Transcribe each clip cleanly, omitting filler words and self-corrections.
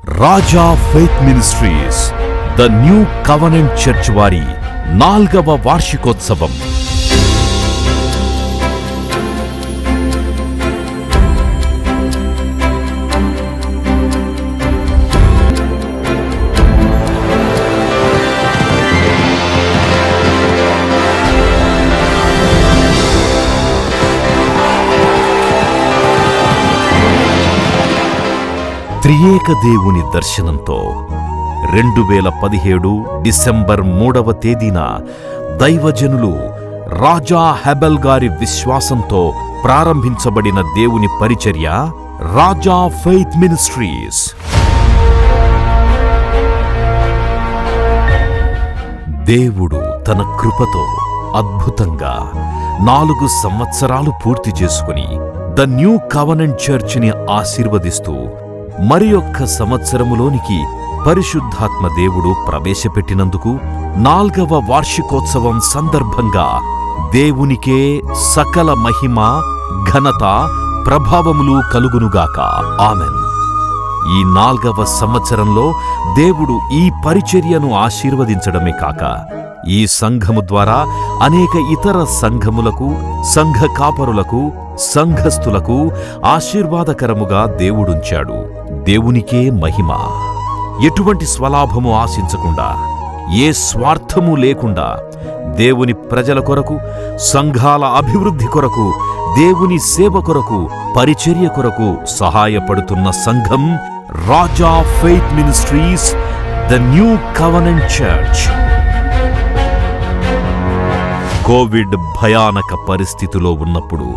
Raja faith ministries the new covenant church వారి 4వ వార్షికోత్సవం త్రియేక దేవుని దర్శనంతో 2017 డిసెంబర్ 3వ తేదీన దైవజనులు రాజా హెబెల్ గారి విశ్వాసంతో ప్రారంభించబడిన దేవుని పరిచర్య రాజా ఫెయిత్ మినిస్ట్రీస్. దేవుడు తన కృపతో అద్భుతంగా 4 సంవత్సరాలు పూర్తి చేసుకుని ద న్యూ కవెనెంట్ చర్చిని ఆశీర్వదిస్తూ మరియొక్క సంవత్సరములోనికి పరిశుద్ధాత్మ దేవుడు ప్రవేశపెట్టినందుకు 4వ వార్షికోత్సవం సందర్భంగా దేవునికే సకల మహిమ, ఘనత, ప్రభావములు కలుగునుగాక. ఆమెన్. ఈ 4వ సంవత్సరంలో దేవుడు ఈ పరిచర్యను ఆశీర్వదించడమే కాక ఈ సంఘము ద్వారా అనేక ఇతర సంఘములకు, సంఘ కాపరులకు, సంఘస్థులకు ఆశీర్వాదకరముగా దేవుడుంచాడు. దేవునికే మహిమ. ఎటువంటి స్వలాభము ఆశించకుండా, ఏ స్వార్థము లేకుండా దేవుని ప్రజల కొరకు, సంఘాల అభివృద్ధి కొరకు, దేవుని సేవ కొరకు, పరిచర్య కొరకు సహాయపడుతున్న సంఘం Raja faith ministries the new covenant church. Covid భయానక పరిస్థితిలో ఉన్నప్పుడు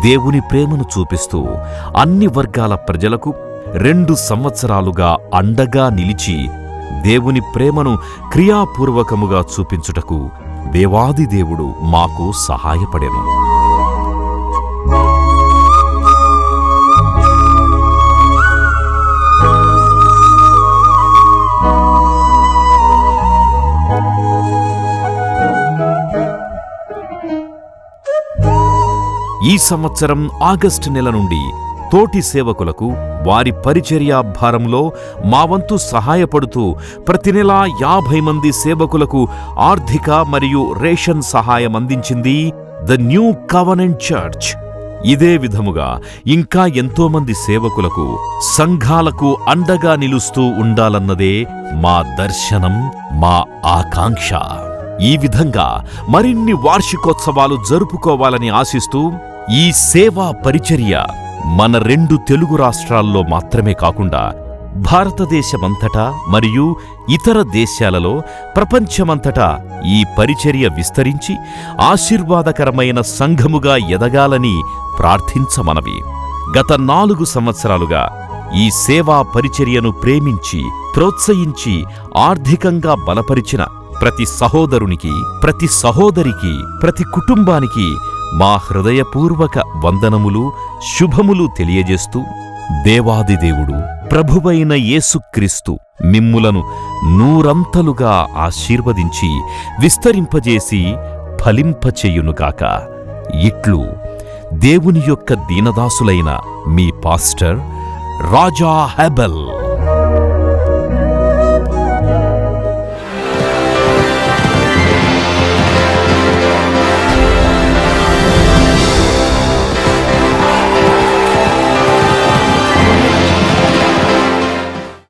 దేవుని ప్రేమను చూపిస్తూ అన్ని వర్గాల ప్రజలకు 2 సంవత్సరాలుగా అండగా నిలిచి దేవుని ప్రేమను క్రియాపూర్వకముగా చూపించుటకు దేవాది దేవుడు మాకు సహాయపడెను. ఈ సంవత్సరం ఆగస్టు నెల నుండి తోటి సేవకులకు వారి పరిచర్యా భారంలో మా వంతు సహాయపడుతూ ప్రతి నెలా 50 మంది సేవకులకు ఆర్థిక మరియు రేషన్ సహాయం అందించింది ద న్యూ కవెనెంట్ చర్చ్. ఇదే విధముగా ఇంకా ఎంతోమంది సేవకులకు, సంఘాలకు అండగా నిలుస్తూ ఉండాలన్నదే మా దర్శనం, మా ఆకాంక్ష. ఈ విధంగా మరిన్ని వార్షికోత్సవాలు జరుపుకోవాలని ఆశిస్తూ ఈ సేవా పరిచర్య మన 2 తెలుగు రాష్ట్రాల్లో మాత్రమే కాకుండా భారతదేశమంతటా మరియు ఇతర దేశాలలో, ప్రపంచమంతటా ఈ పరిచర్య విస్తరించి ఆశీర్వాదకరమైన సంఘముగా ఎదగాలని ప్రార్థించమనవి. గత 4 సంవత్సరాలుగా ఈ సేవా పరిచర్యను ప్రేమించి, ప్రోత్సహించి, ఆర్థికంగా బలపరిచిన ప్రతి సహోదరునికి, ప్రతి సహోదరికి, ప్రతి కుటుంబానికి మా హృదయపూర్వక వందనములు, శుభములు తెలియజేస్తూ దేవాది దేవుడు ప్రభువైన యేసుక్రీస్తు మిమ్ములను 100 ఆశీర్వదించి విస్తరింపజేసి ఫలింపచేయునుగాక. ఇట్లు దేవుని యొక్క దీనదాసులైన మీ పాస్టర్ రాజా హెబెల్.